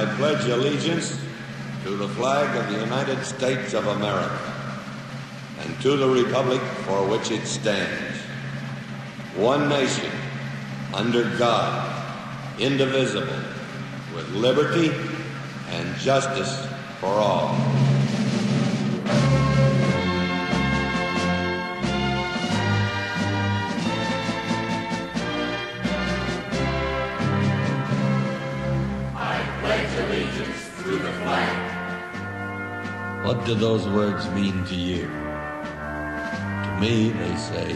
I pledge allegiance to the flag of the United States of America and to the republic for which it stands, one nation, under God, indivisible, with liberty and justice for all. What do those words mean to you? To me, they say,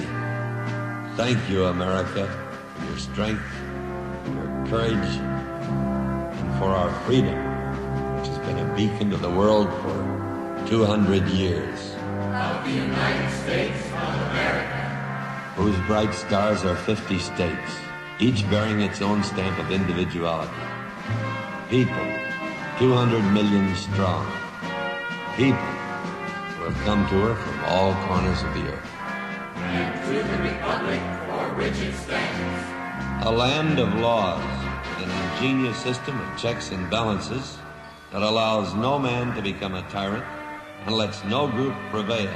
thank you, America, for your strength, your courage, and for our freedom, which has been a beacon to the world for 200 years. Of the United States of America, whose bright stars are 50 states, each bearing its own stamp of individuality. People, 200 million strong. People who have come to her from all corners of the earth. And to the republic for which it stands. A land of laws with an ingenious system of checks and balances that allows no man to become a tyrant and lets no group prevail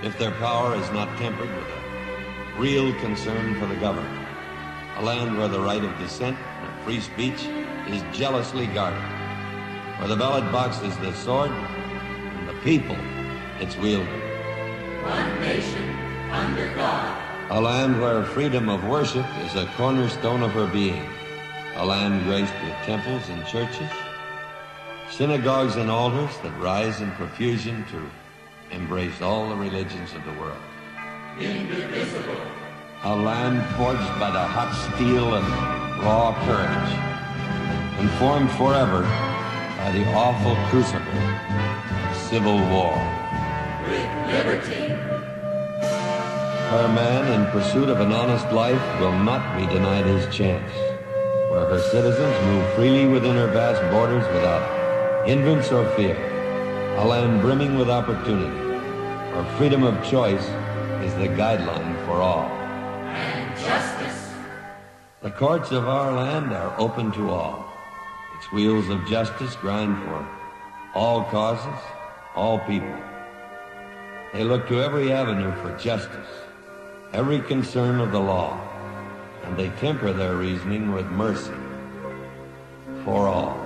if their power is not tempered with a real concern for the governed. A land where the right of dissent and free speech is jealously guarded, where the ballot box is the sword and the people its wielder. One nation under God. A land where freedom of worship is a cornerstone of her being. A land graced with temples and churches, synagogues and altars that rise in profusion to embrace all the religions of the world. Indivisible. A land forged by the hot steel of raw courage and formed forever by the awful crucible of civil war. With liberty. Her man in pursuit of an honest life will not be denied his chance, where her citizens move freely within her vast borders without hindrance or fear. A land brimming with opportunity, where freedom of choice is the guideline for all. And justice. The courts of our land are open to all. Its wheels of justice grind for all causes, all people. They look to every avenue for justice, every concern of the law, and they temper their reasoning with mercy for all.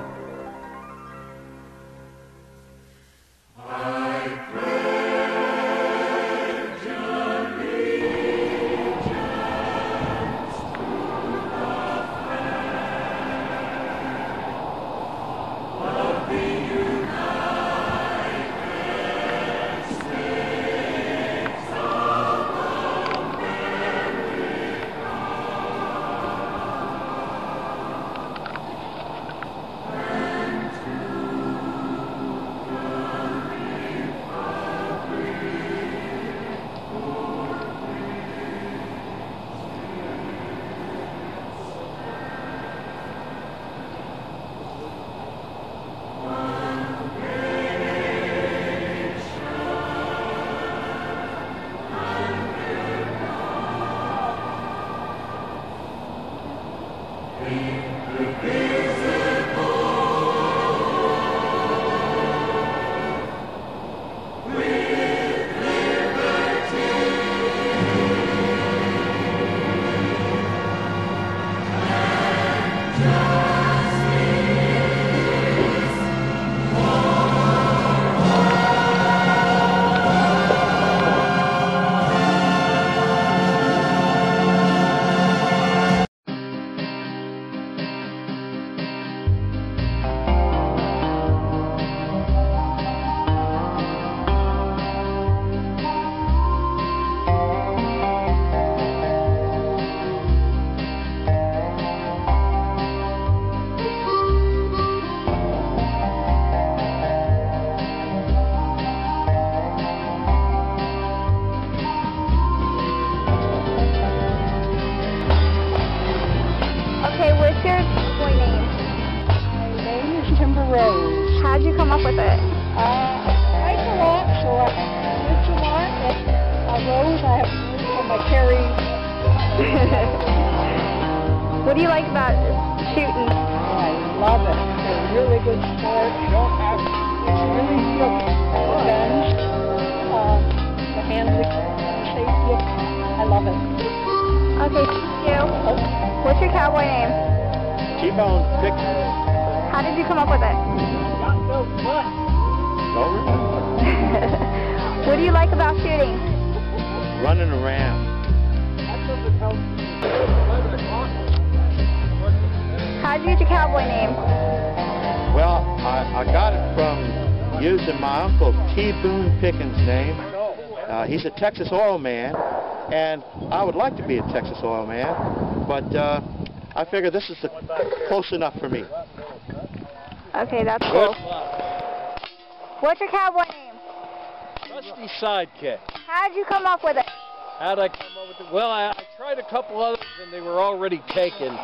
How'd you come up with it? I like a lot, so I switch a lot. Rose, I have for my carries. What do you like about shooting? I love it. really good sport. It's really good revenge. The handling, safety. I love it. Okay, thank you. What's your cowboy name? T-Bone Pickens. How did you come up with it? Don't remember. What do you like about shooting? Running around. How did you get your cowboy name? Well, I got it from using my Uncle T. Boone Pickens' name. He's a Texas oil man, and I would like to be a Texas oil man, but I figure this is close enough for me. Okay, that's cool. What's your cowboy name? Trusty Sidekick. How did you come up with it? How did I come up with it? Well, I tried a couple others and they were already taken.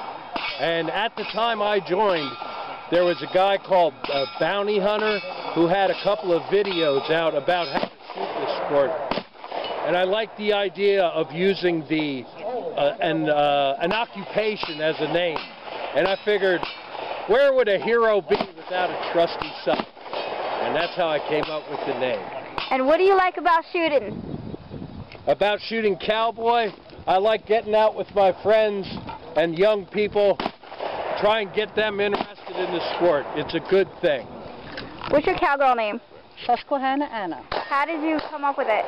And at the time I joined, there was a guy called Bounty Hunter who had a couple of videos out about how to shoot this sport. And I liked the idea of using the an occupation as a name. And I figured, where would a hero be without a trusty sidekick? And that's how I came up with the name. And what do you like about shooting? About shooting cowboy, I like getting out with my friends and young people, try and get them interested in the sport. It's a good thing. What's your cowgirl name? Susquehanna Anna. How did you come up with it?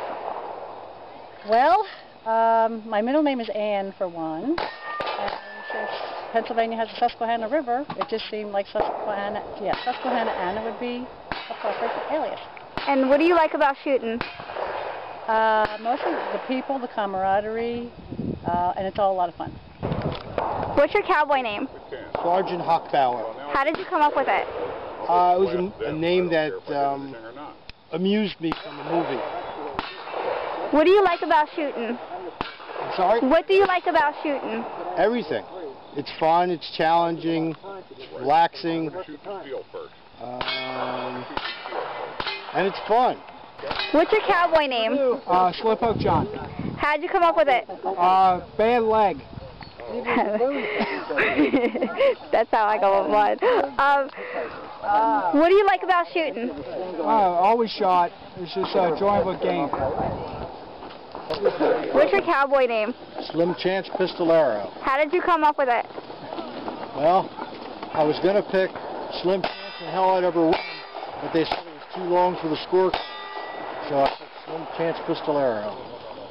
Well, my middle name is Ann, for one. And since Pennsylvania has the Susquehanna River, it just seemed like Susquehanna Anna would be a perfect alias. And what do you like about shooting? Mostly the people, the camaraderie, and it's all a lot of fun. What's your cowboy name? Sergeant Hochbauer. How did you come up with it? It was a name that amused me from a movie. What do you like about shooting? I'm sorry? What do you like about shooting? Everything. It's fun, it's challenging, it's relaxing, and it's fun. What's your cowboy name? Slowpoke John. How did you come up with it? Bad leg. That's how I come up with mine. What do you like about shooting? Always shot. It's just a enjoyable game. What's your cowboy name? Slim Chance Pistolero. How did you come up with it? Well, I was going to pick Slim Chance and Hell I'd Ever Win, but they said it was too long for the score, so I picked Slim Chance Pistolero.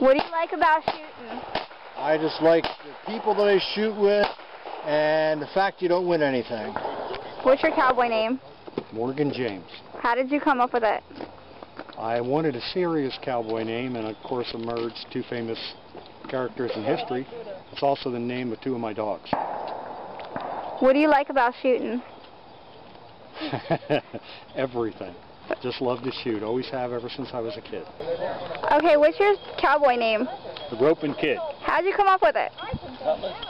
What do you like about shooting? I just like the people that I shoot with and the fact you don't win anything. What's your cowboy name? Morgan James. How did you come up with it? I wanted a serious cowboy name, and of course emerged two famous characters in history. It's also the name of two of my dogs. What do you like about shooting? Everything. Just love to shoot. Always have ever since I was a kid. Okay, what's your cowboy name? The Roping Kid. How'd you come up with it?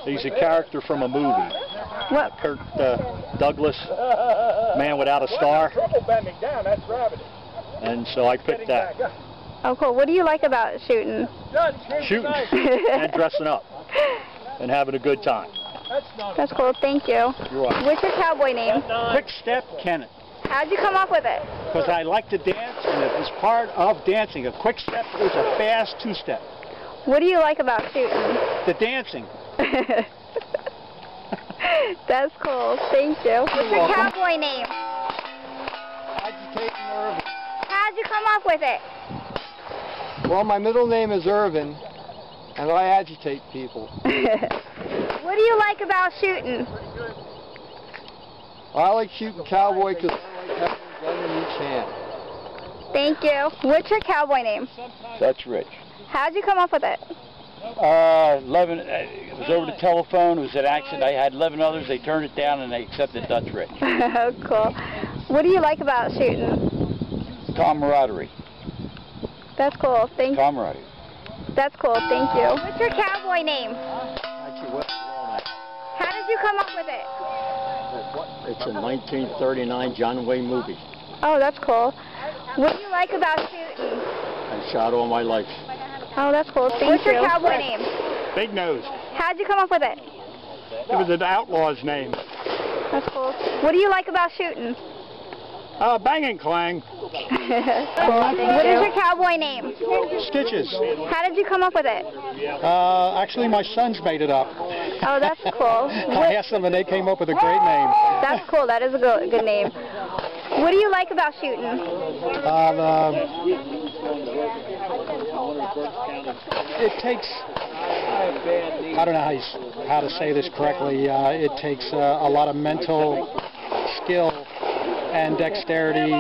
He's a character from a movie. What? Kirk Douglas, Man Without a Star. And so I picked that. Oh, cool. What do you like about shooting? Shooting and dressing up and having a good time. That's cool. Thank you. You're welcome. What's your cowboy name? Quick Step Kenneth. How'd you come up with it? Because I like to dance, and it was part of dancing. A quick step is a fast two-step. What do you like about shooting? The dancing. That's cool. Thank you. What's your cowboy name? Agitating Irvin. How'd you come up with it? Well, my middle name is Irvin, and I agitate people. What do you like about shooting? I like shooting cowboy because I like having a gun in each hand. Thank you. What's your cowboy name? That's Rich. How'd you come up with it? 11, it was over the telephone, it was an accident. I had 11 others, they turned it down and they accepted Dutch Rich. Oh, cool. What do you like about shooting? Camaraderie. That's cool. Thank you. Camaraderie. That's cool. Thank you. What's your cowboy name? How did you come up with it? It's a 1939 John Wayne movie. Oh, that's cool. What do you like about shooting? I shot all my life. Oh, that's cool. What's your cowboy name? Big Nose. How'd you come up with it? It was an outlaw's name. That's cool. What do you like about shooting? Bang and clang. What is your cowboy name? Stitches. How did you come up with it? Actually, my sons made it up. Oh, that's cool. I asked them and they came up with a great name. That's cool. That is a good name. What do you like about shooting? It takes, I don't know how to say this correctly, it takes a lot of mental skill and dexterity,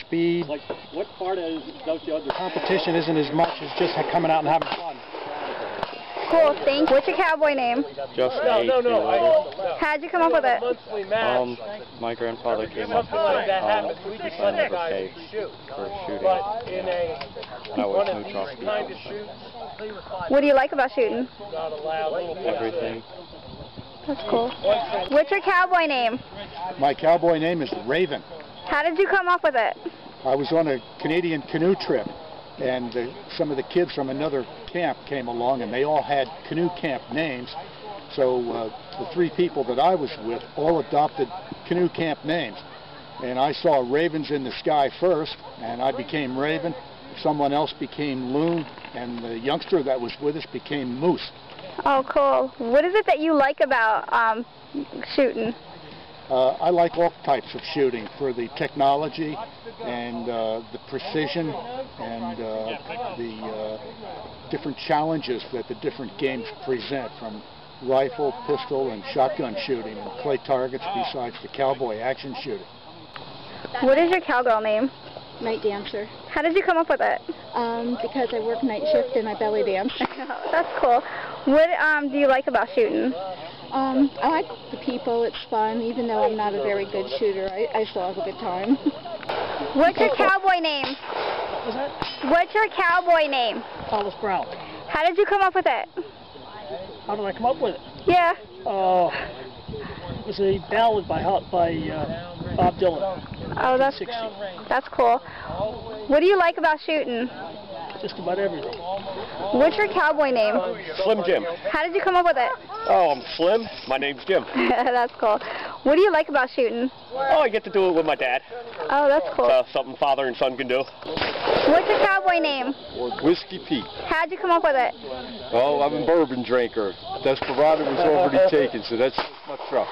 speed. What part is Competition isn't as much as just coming out and having fun. Cool, thanks. What's your cowboy name? Justin How'd you come up with it? My grandfather came up with it. I never paid for shooting. I was neutral. What do you like about shooting? Everything. That's cool. What's your cowboy name? My cowboy name is Raven. How did you come up with it? I was on a Canadian canoe trip, and some of the kids from another camp came along, and they all had canoe camp names. So the three people that I was with all adopted canoe camp names. And I saw Ravens in the Sky first, and I became Raven. Someone else became Loon, and the youngster that was with us became Moose. Oh, cool. What is it that you like about shooting? I like all types of shooting for the technology and the precision and the different challenges that the different games present, from rifle, pistol, and shotgun shooting, and clay targets besides the cowboy action shooting. What is your cowgirl name? Night dancer. How did you come up with it? Because I work night shift and I belly dance. That's cool. What do you like about shooting? I like the people. It's fun. Even though I'm not a very good shooter, I still have a good time. What's your cowboy name? What was that? What's your cowboy name? Hollis Brown. How did you come up with it? How did I come up with it? Yeah. It was a ballad by Bob Dylan. Oh, that's cool. What do you like about shooting? Just about everything. What's your cowboy name? Slim Jim. How did you come up with it? Oh, I'm Slim. My name's Jim. That's cool. What do you like about shooting? Oh, I get to do it with my dad. Oh, that's cool. Something father and son can do. What's your cowboy name? Whiskey Pete. How'd you come up with it? Oh, I'm a bourbon drinker. Desperado was already taken, so that's my truck.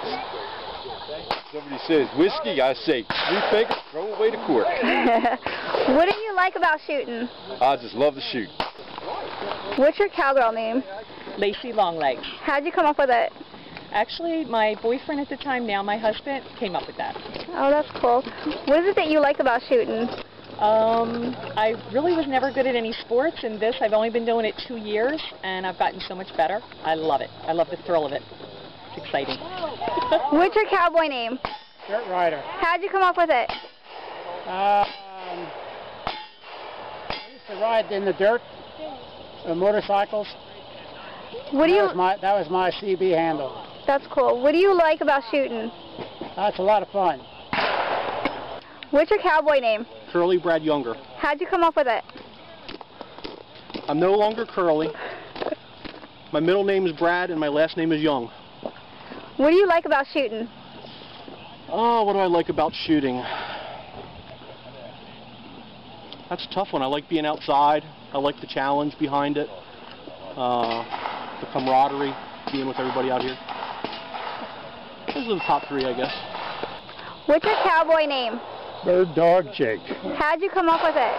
Somebody says whiskey, I say 3 fingers, throw away the cork. What do you like about shooting? I just love to shoot. What's your cowgirl name? Lacey Longlegs. How'd you come up with it? Actually, my boyfriend at the time, now my husband, came up with that. Oh, that's cool. What is it that you like about shooting? I really was never good at any sports, and this, I've only been doing it 2 years, and I've gotten so much better. I love it. I love the thrill of it. It's exciting. What's your cowboy name? Dirt Rider. How'd you come up with it? I used to ride in the dirt, motorcycles. What do you? That was my CB handle. That's cool. What do you like about shooting? That's a lot of fun. What's your cowboy name? Curly Brad Younger. How'd you come up with it? I'm no longer Curly. My middle name is Brad and my last name is Young. What do you like about shooting? Oh, what do I like about shooting? That's a tough one. I like being outside. I like the challenge behind it. The camaraderie, being with everybody out here. Those are the top 3, I guess. What's your cowboy name? Bird Dog Jake. How'd you come up with it?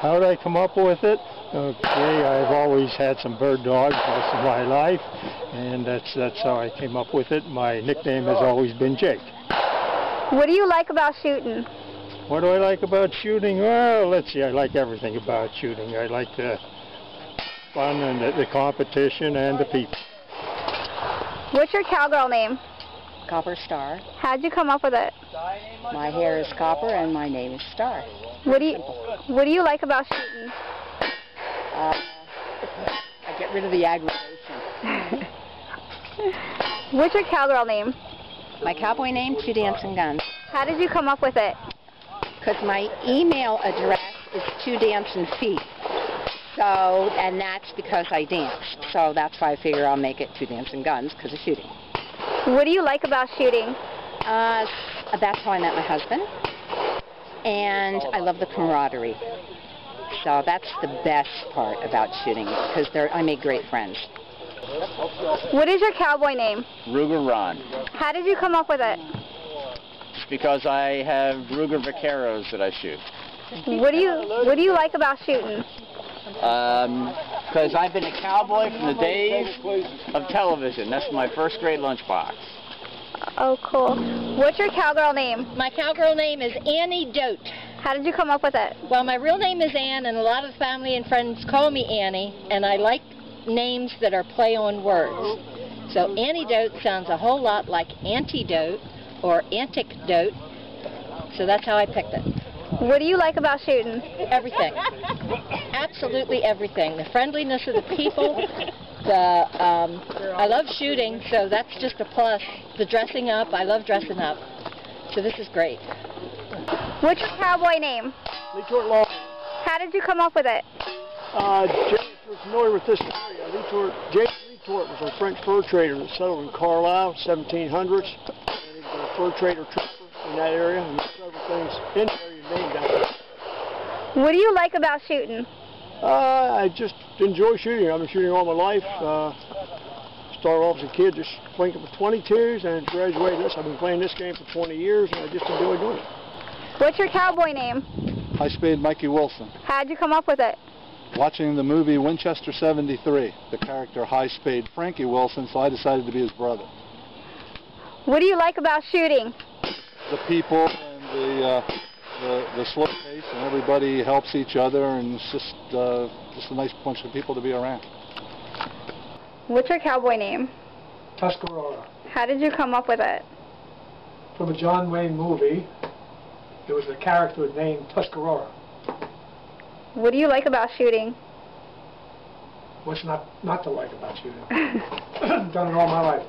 How did I come up with it? Okay, I've always had some bird dogs most of my life, and that's how I came up with it. My nickname has always been Jake. What do you like about shooting? What do I like about shooting? Well, let's see, I like everything about shooting. I like the fun and the competition and the people. What's your cowgirl name? Copper Star. How'd you come up with it? My hair is copper and my name is Star. What do you like about shooting? I get rid of the aggravation. What's your cowgirl name? My cowboy name, Two Dancing Guns. How did you come up with it? Because my email address is Two Dancing Feet. So, and that's because I danced. So that's why I figure I'll make it Two Dancing Guns, because of shooting. What do you like about shooting? That's how I met my husband. And I love the camaraderie. So that's the best part about shooting, because I made great friends. What is your cowboy name? Ruger Ron. How did you come up with it? It's because I have Ruger Vaqueros that I shoot. What do you like about shooting? Because I've been a cowboy from the days of television. That's my first grade lunchbox. Oh, cool. What's your cowgirl name? My cowgirl name is Annie Dote. How did you come up with it? Well, my real name is Ann, and a lot of family and friends call me Annie, and I like names that are play on words. So Annie Dote sounds a whole lot like antidote or antidote, so that's how I picked it. What do you like about shooting? Everything. Absolutely everything. The friendliness of the people. I love shooting, so that's just a plus. The dressing up, I love dressing up. So this is great. What's your cowboy name? Lee Tort Law. How did you come up with it? James, we're familiar with this area. James Lee Tort was a French fur trader that settled in Carlisle, 1700s. And he was a fur trader trooper in that area, and several things in the area named after him. What do you like about shooting? I just enjoy shooting. I've been shooting all my life. Started off as a kid just playing with 22s and graduated this. I've been playing this game for 20 years and I just enjoy doing it. What's your cowboy name? High Spade Mikey Wilson. How'd you come up with it? Watching the movie Winchester 73, the character High Spade Frankie Wilson, so I decided to be his brother. What do you like about shooting? The people and the slow pace, and everybody helps each other, and it's just a nice bunch of people to be around. What's your cowboy name? Tuscarora. How did you come up with it? From a John Wayne movie, there was a character named Tuscarora. What do you like about shooting? What's not to like about shooting? Done it all my life.